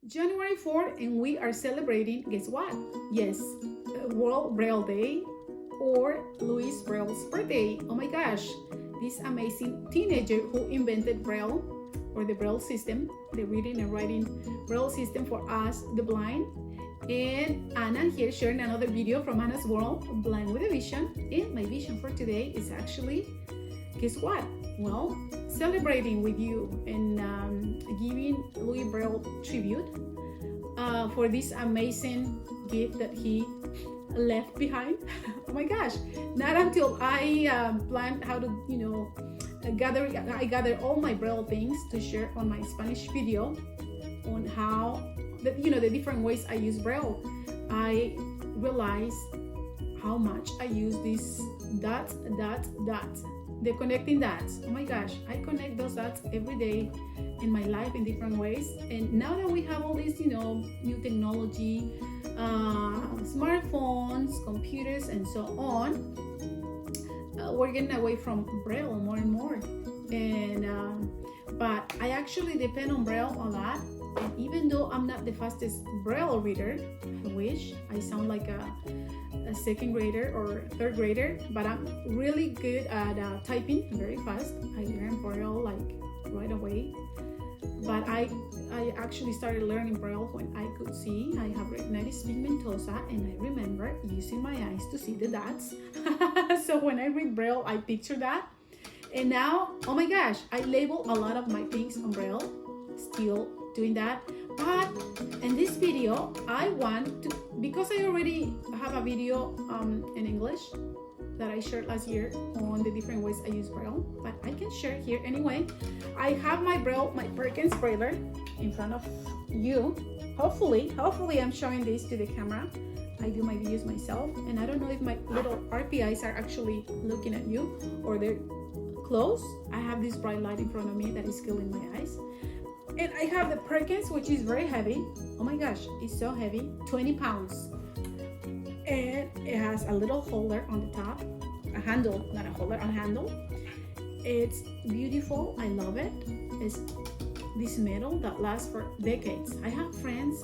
January 4th, and we are celebrating, guess what? Yes, World Braille Day or Louis Braille's birthday. Oh my gosh, this amazing teenager who invented Braille or the Braille system, the reading and writing Braille system for us, the blind. And Anna here sharing another video from Anna's World, Blind with a Vision. And my vision for today is actually, guess what? Well, celebrating with you and giving Louis Braille tribute for this amazing gift that he left behind. Oh my gosh, not until I planned how to, I gather all my Braille things to share on my Spanish video on how, the different ways I use Braille. I realized how much I use this dots, the connecting dots. Oh my gosh, I connect those dots every day in my life in different ways. And now that we have all this, new technology, smartphones, computers, and so on, we're getting away from Braille more and more. And but I actually depend on Braille a lot. And even though I'm not the fastest Braille reader, I wish I sound like a second grader or third grader, but I'm really good at typing very fast. I learned Braille like right away. But I actually started learning Braille when I could see. I have retinitis pigmentosa, and I remember using my eyes to see the dots. So when I read Braille, I picture that. And now, oh my gosh, I label a lot of my things on Braille, still doing that. But in this video, I want to, because I already have a video in English that I shared last year on the different ways I use Braille, but I can share here anyway. I have my Braille, my Perkins Brailler in front of you. Hopefully I'm showing this to the camera. I do my videos myself, and I don't know if my little RPIs are actually looking at you or they're close. I have this bright light in front of me that is killing my eyes. And I have the Perkins, which is very heavy. Oh my gosh, it's so heavy, 20 pounds. And it has a little holder on the top, a handle, not a holder, a handle. It's beautiful, I love it. It's this metal that lasts for decades. I have a friend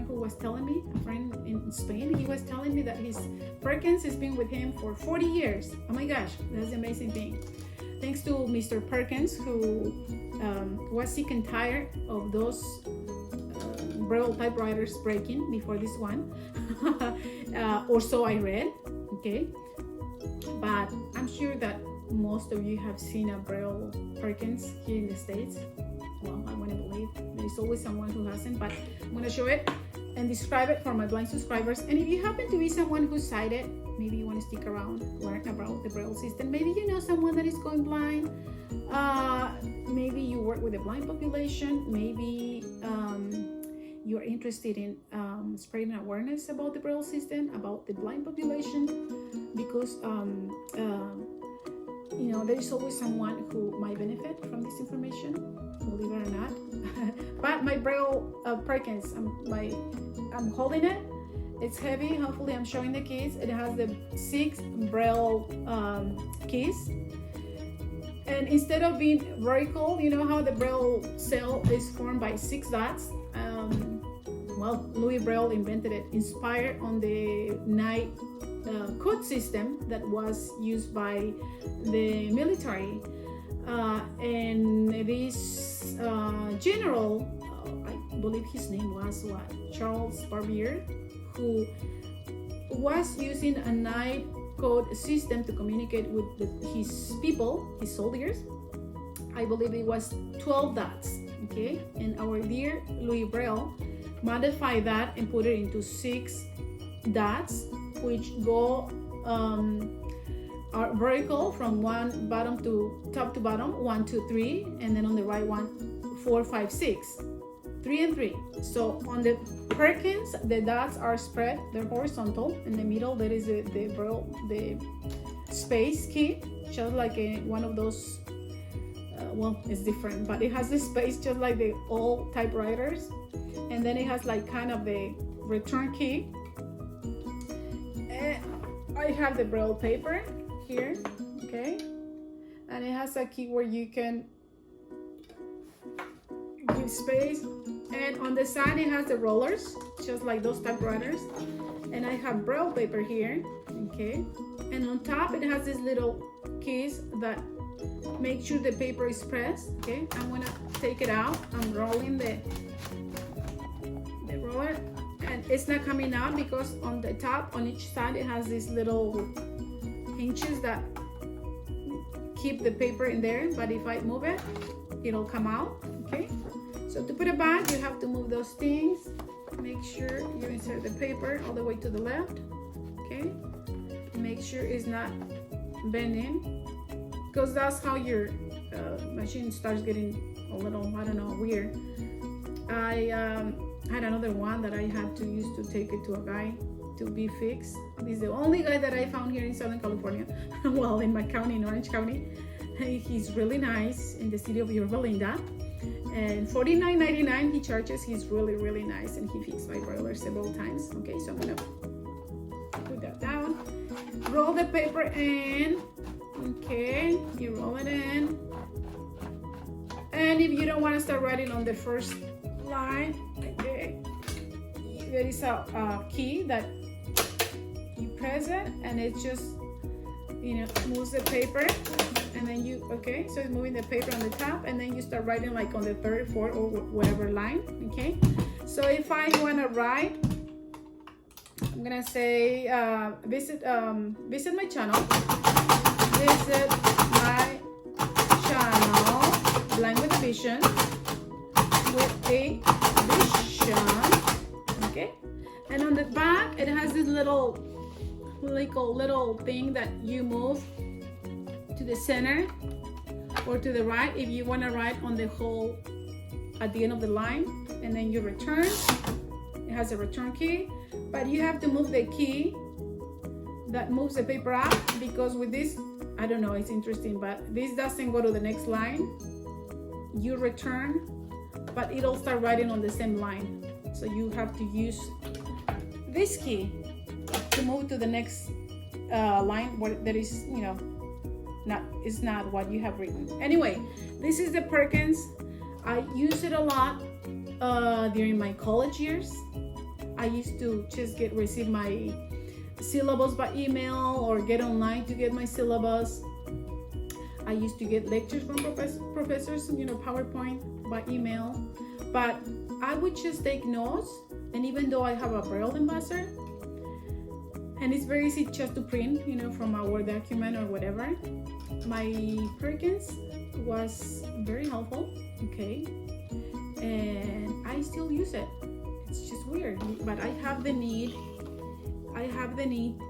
who was telling me, a friend in Spain, he was telling me that his Perkins has been with him for 40 years. Oh my gosh, that's the amazing thing. Thanks to Mr. Perkins, who was sick and tired of those Braille typewriters breaking before this one, or so I read, okay? But I'm sure that most of you have seen a Braille Perkins here in the States. Well, I want to believe there's always someone who hasn't, but I'm going to show it and describe it for my blind subscribers. And if you happen to be someone who's sighted, maybe you want to stick around, learn about the Braille system. Maybe you know someone that is going blind. Maybe you work with the blind population. Maybe you're interested in spreading awareness about the Braille system, about the blind population, because there is always someone who might benefit from this information, believe it or not. But my Braille Perkins, I'm holding it. It's heavy. Hopefully I'm showing the keys. It has the 6 Braille keys. And instead of being vertical, you know how the Braille cell is formed by 6 dots? Louis Braille invented it, inspired on the night code system that was used by the military. And this general, I believe his name was Charles Barbier, who was using a night code system to communicate with his people, his soldiers. I believe it was 12 dots, okay? And our dear Louis Braille modified that and put it into 6 dots, which go are vertical from one bottom to top to bottom, 1, 2, 3, and then on the right one, 4, 5, 6, 3 and 3. So on the Perkins, the dots are spread, they're horizontal. In the middle, there is the space key, just like one of those. It's different, but it has the space just like the old typewriters, and then it has like kind of the return key. And I have the Braille paper here, okay, and it has a key where you can give space And on the side it has the rollers, just like those typewriters. And I have Braille paper here, okay? And on top it has these little keys that make sure the paper is pressed, okay? I'm gonna take it out. I'm rolling the roller, and it's not coming out because on the top, on each side, it has these little hinges that keep the paper in there. But if I move it, it'll come out, okay? So to put it back, you have to move those things. Make sure you insert the paper all the way to the left, okay? Make sure it's not bending, because that's how your machine starts getting a little, I don't know, weird. I had another one that I had to use to take it to a guy to be fixed. He's the only guy that I found here in Southern California. Well, in my county, in Orange County. He's really nice, in the city of Yorba Linda. And $49.99 he charges. He's really, really nice, and he fixed my Brailler several times. Okay, so I'm gonna put that down. Roll the paper in. Okay, you roll it in. And if you don't want to start writing on the first line, okay, there is a key that you press it, and it just, you know, moves the paper. And then you, okay, so it's moving the paper on the top, and then you start writing like on the third, fourth, or whatever line, okay? So if I want to write, I'm gonna say visit my channel. Visit my channel, Blind with a Vision, with a vision, okay? And on the back, it has this little thing that you move to the center or to the right if you want to write on the whole at the end of the line, and then you return. It has a return key, but you have to move the key that moves the paper up, because with this, I don't know, it's interesting, but this doesn't go to the next line. You return, but it'll start writing on the same line. So you have to use this key to move to the next line where there is, you know, it's not what you have written. Anyway, this is the Perkins. I use it a lot during my college years. I used to just receive my syllabus by email or get online to get my syllabus. I used to get lectures from professors, you know, PowerPoint by email. But I would just take notes, and even though I have a Braille embosser, and it's very easy just to print, you know, from a Word document or whatever, my Perkins was very helpful, okay? And I still use it. It's just weird, but I have the need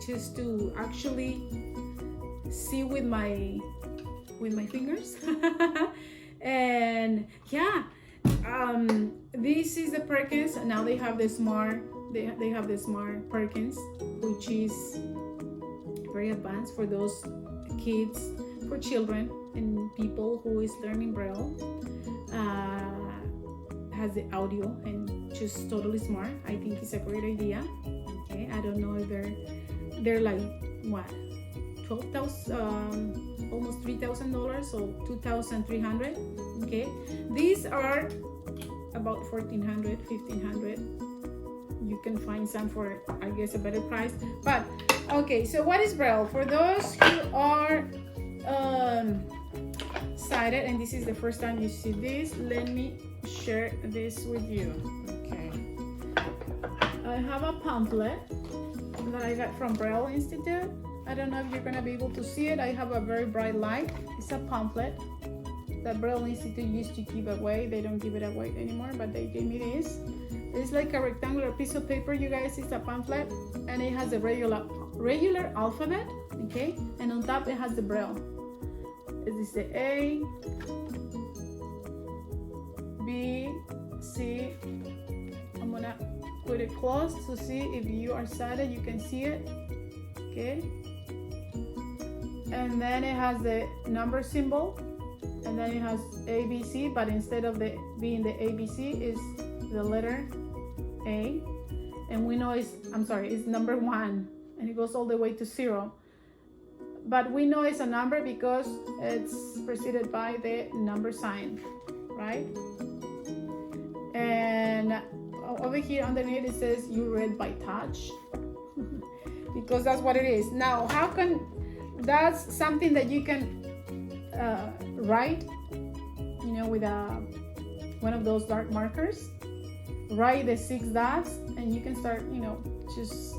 just to actually see with my fingers. And yeah, this is the Perkins. Now they have the smart Perkins, which is very advanced for those kids, for children and people who is learning Braille. Has the audio and just totally smart. I think it's a great idea. Okay, I don't know if they're like what, $12,000, almost $3,000, so $2,300. Okay, these are about $1,400, $1,500. You can find some for, I guess, a better price. But okay, so what is Braille? For those who are sighted, and this is the first time you see this, let me share this with you. Okay, I have a pamphlet that I got from Braille Institute. I don't know if you're gonna be able to see it. I have a very bright light. It's a pamphlet that Braille Institute used to give away. They don't give it away anymore, but they gave me this. It's like a rectangular piece of paper, you guys. It's a pamphlet, and it has a regular alphabet, okay? And on top it has the Braille. This is the A, B, C. I'm gonna put it close to see if you are sighted, you can see it, okay? And then it has the number symbol, and then it has ABC, but instead of being the ABC, is the letter A, and we know it's number 1, and it goes all the way to 0. But we know it's a number because it's preceded by the number sign, right? And over here underneath it says you read by touch, because that's what it is. Now, how can, that's something that you can write, you know, with one of those dark markers. Write the 6 dots and you can start, you know, just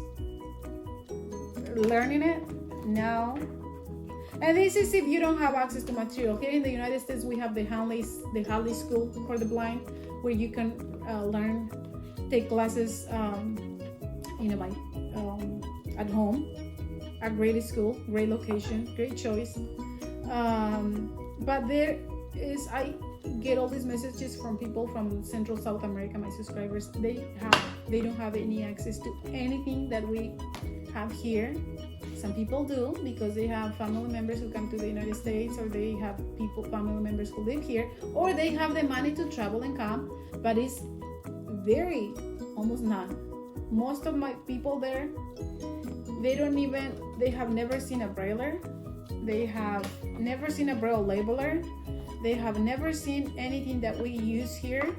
learning it now. And this is if you don't have access to material. Here in the United States, we have the Hanley School for the Blind, where you can learn, take classes, you know, by at home. A great school, great location, great choice. But there is, I get all these messages from people from Central South America, my subscribers. They don't have any access to anything that we have here. Some people do, because they have family members who come to the United States, or they have family members who live here, or they have the money to travel and come, but it's very, almost none. Most of my people there, they have never seen a Brailler. They have never seen a Braille labeler. They have never seen anything that we use here.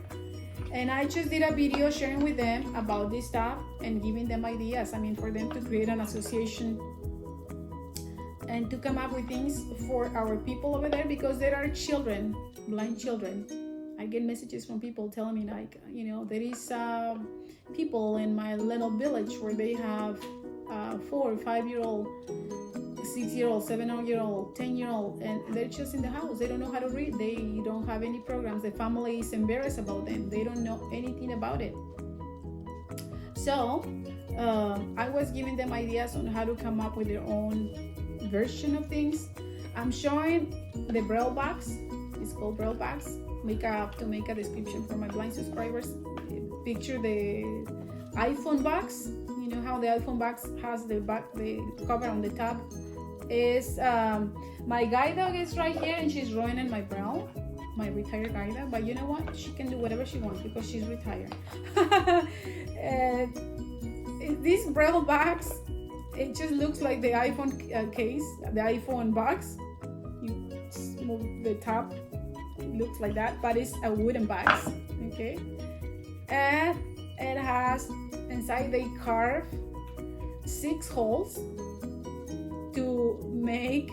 And I just did a video sharing with them about this stuff and giving them ideas. I mean, for them to create an association and to come up with things for our people over there, because there are children, blind children. I get messages from people telling me, like, you know, there is people in my little village where they have 4 or 5-year-old, 6-year-old, 7-year-old, 10-year-old, and they're just in the house. They don't know how to read. They don't have any programs. The family is embarrassed about them. They don't know anything about it. So I was giving them ideas on how to come up with their own version of things. I'm showing the Braille box. It's called Braille box. To make a description for my blind subscribers. Picture the iPhone box. You know how the iPhone box has the cover on the top. Is my guide dog is right here, and she's ruining my Braille, my retired guide dog. But you know what? She can do whatever she wants because she's retired. This Braille box, it just looks like the iPhone case, the iPhone box. You just move the top, it looks like that, but it's a wooden box, okay? And it has, inside they carve 6 holes to make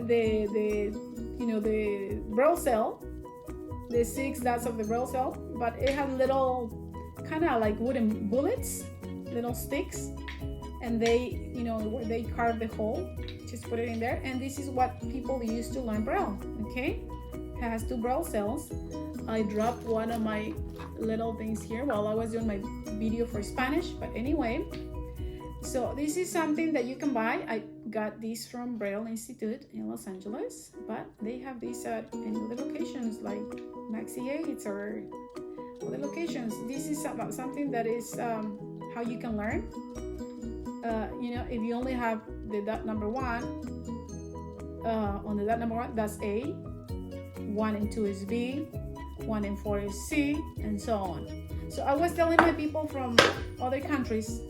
the Braille cell, the 6 dots of the Braille cell, but it has little kind of like wooden bullets, little sticks, and they, you know, where they carve the hole, just put it in there. And this is what people use to learn Braille, okay? It has 2 Braille cells. I dropped one of my little things here while I was doing my video for Spanish, but anyway, so this is something that you can buy. I got this from Braille Institute in Los Angeles, but they have these at any other locations like Maxi 8s or other locations. This is about something that is how you can learn. You know, if you only have the dot number 1, on the dot number 1, that's A, 1 and 2 is B, 1 and 4 is C, and so on. So I was telling my people from other countries,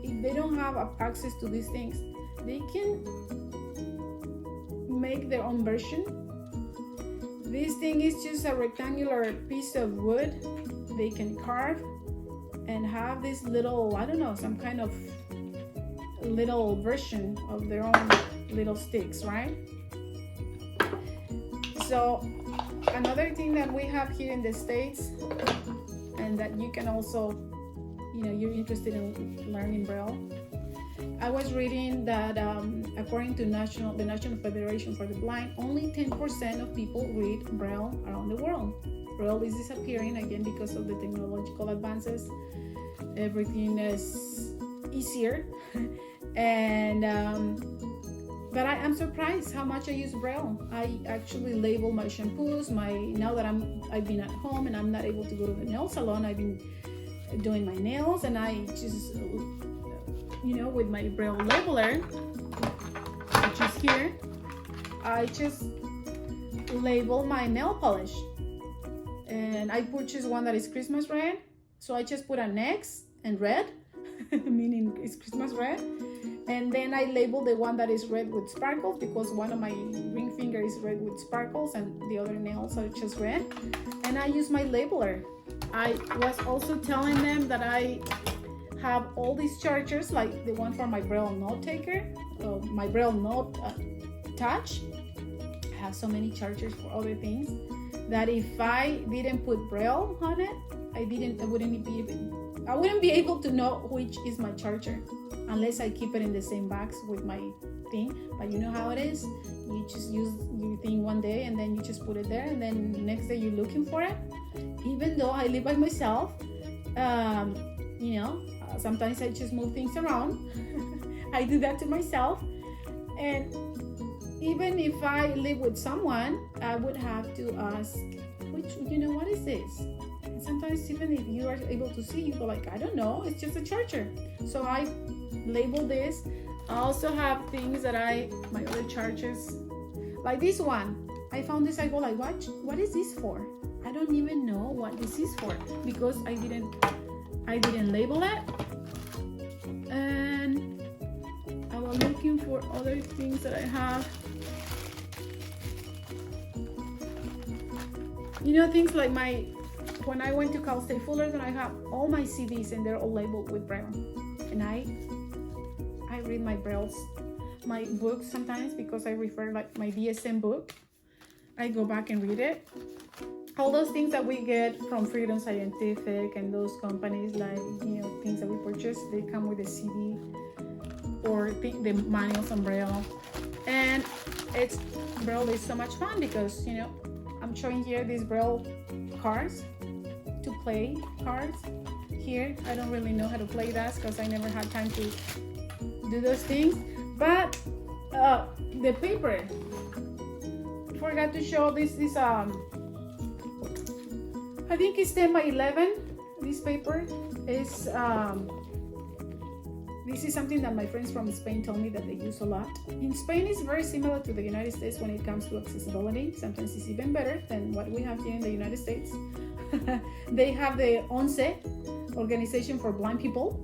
if they don't have access to these things, they can make their own version. This thing is just a rectangular piece of wood. They can carve and have this little, I don't know, some kind of little version of their own little sticks, right? So another thing that we have here in the States, and that you can also, you know, you're interested in learning Braille. I was reading that according to the National Federation for the Blind, only 10% of people read Braille around the world. Braille is disappearing again because of the technological advances. Everything is easier, and but I am surprised how much I use Braille. I actually label my shampoos. Now that I've been at home and I'm not able to go to the nail salon, I've been doing my nails, and I just, you know, with my Braille labeler, which is here, I just label my nail polish. And I purchased one that is Christmas red, so I just put an X and red, meaning it's Christmas red. And then I label the one that is red with sparkles, because one of my ring finger is red with sparkles and the other nails are just red. And I use my labeler I was also telling them that I have all these chargers, like the one for my Braille note taker, my Braille note touch. I have so many chargers for other things that if I didn't put Braille on it, I wouldn't be able to know which is my charger unless I keep it in the same box with my thing. But you know how it is, you just use your thing one day and then you just put it there, and then the next day you're looking for it. Even though I live by myself, sometimes I just move things around. I do that to myself. And even if I live with someone, I would have to ask, what is this? And sometimes even if you are able to see, you go like, I don't know, it's just a charger. So I label this. I also have things that my other chargers, like this one. I found this, I go like, what is this for? I don't even know what this is for because I didn't label it. And I was looking for other things that I have. Things like when I went to Cal State Fullerton, I have all my CDs and they're all labeled with Braille. And I read my books sometimes because I refer like my DSM book. I go back and read it. All those things that we get from Freedom Scientific and those companies, like things that we purchase, they come with a CD or the manuals on Braille. And Braille is so much fun because I'm showing here these Braille cards to play cards. Here I don't really know how to play that because I never had time to do those things. But the paper, forgot to show this I think it's 10 by 11. This paper is this is something that my friends from Spain told me that they use a lot. In Spain, it's very similar to the United States when it comes to accessibility. Sometimes it's even better than what we have here in the United States. They have the ONCE, Organization for Blind People.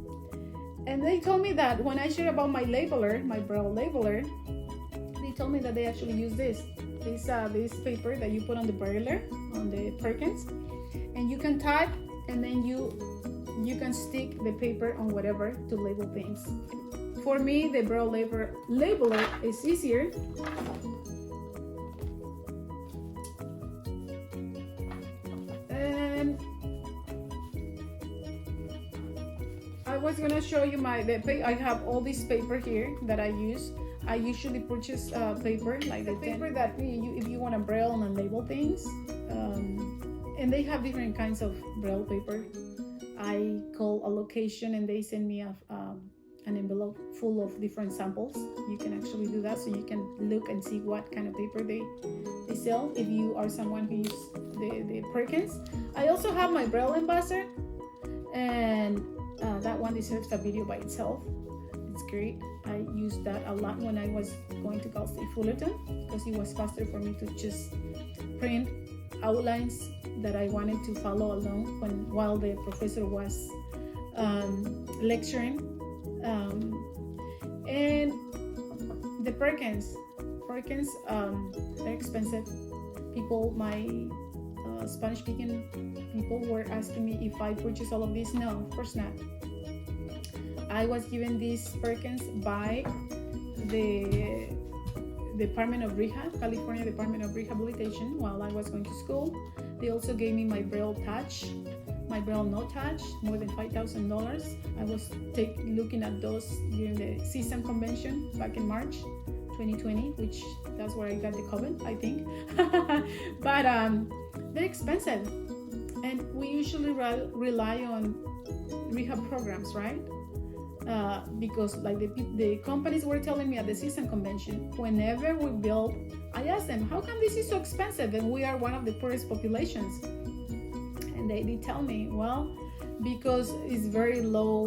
And they told me that when I shared about my labeler, my Braille labeler, they told me that they actually use this paper that you put on the Brailler, on the Perkins, and you can type, and then you can stick the paper on whatever to label things. For me, the Braille labeler is easier. And I was gonna show you I have all this paper here that I use. I usually purchase paper, like the paper that if you want to Braille and label things. And they have different kinds of Braille paper. I call a location and they send me an envelope full of different samples. You can actually do that, so you can look and see what kind of paper they sell if you are someone who uses the Perkins. I also have my Braille embosser, and that one deserves a video by itself. It's great. I used that a lot when I was going to Cal State Fullerton because it was faster for me to just print outlines that I wanted to follow along while the professor was lecturing. And the Perkins, they're expensive. People, my Spanish-speaking people were asking me if I purchase all of this. No, of course not. I was given these Perkins by the Department of Rehab, California Department of Rehabilitation, while I was going to school. They also gave me my Braille Touch, my Braille Note Touch, more than $5,000. I was looking at those during the CSUN convention back in March 2020, which that's where I got the COVID, I think. But they're expensive, and we usually rely on rehab programs, right? Because like the companies were telling me at the CSUN convention, whenever we build, I asked them, how come this is so expensive and we are one of the poorest populations? And they did tell me, well, because it's very low,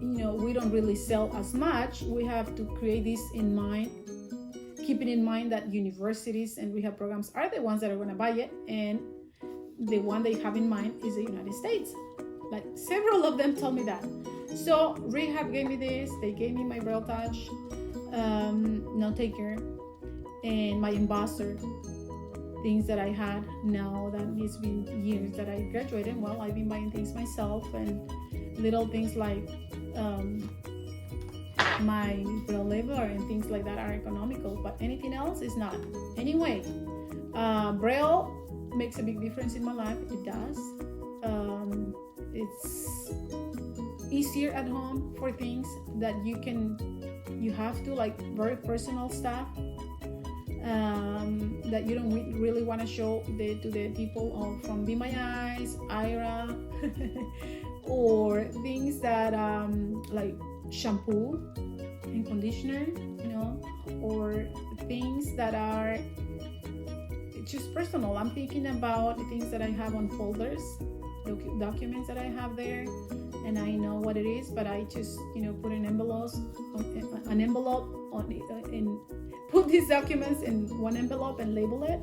we don't really sell as much. We have to create this in mind, keeping in mind that universities and rehab programs are the ones that are going to buy it, and the one they have in mind is the United States. Like several of them told me that. So rehab gave me this. They gave me my Braille Touch, note taker, and my embosser. things that I had now that it's been years that I graduated. Well, I've been buying things myself, and little things like my Braille lever and things like that are economical, but anything else is not. Anyway, Braille makes a big difference in my life. It does. It's easier at home for things that you have to, like very personal stuff that you don't really want to show to the people from Be My Eyes, Ira, or things that like shampoo and conditioner, or things that are just personal. I'm thinking about the things that I have on folders, documents that I have there, and I know what it is, but I just put an envelope on and put these documents in one envelope and label it,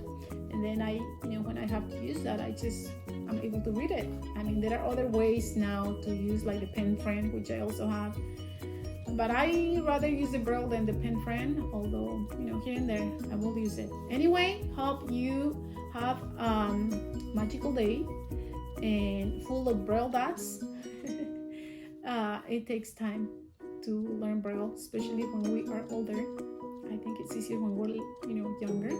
and then I when I have to use that, I'm able to read it. I mean, there are other ways now to use, like the pen friend, which I also have, but I rather use the Braille than the pen friend, although here and there I will use it. Anyway, hope you have magical day and full of Braille dots. It takes time to learn Braille, especially when we are older. I think it's easier when we're younger,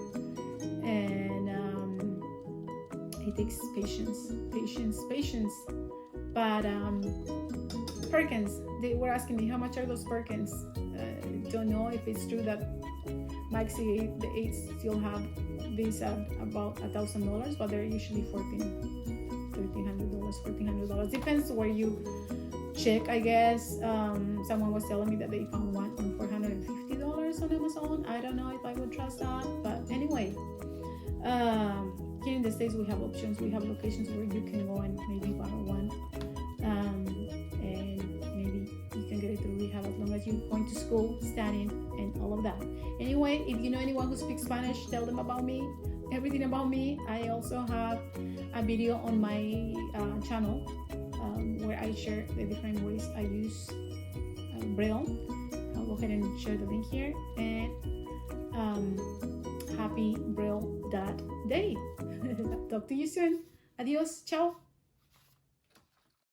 and it takes patience. But Perkins, they were asking me how much are those Perkins. Don't know if it's true that Maxi the 8s still have these at about $1,000, but they're usually $1,400. Depends where you check, I guess. Someone was telling me that they found one on $450 on Amazon. I don't know if I would trust that, but anyway, here in the States we have options. We have locations where you can go and maybe borrow one, and maybe you can get it through rehab as long as you're going to school, studying, and all of that. Anyway, if you know anyone who speaks Spanish, tell them about me, everything about me. I also have a video on my channel where I share the different ways I use Braille. I'll go ahead and share the link here, and happy Braille Day. Talk to you soon. Adios. Ciao.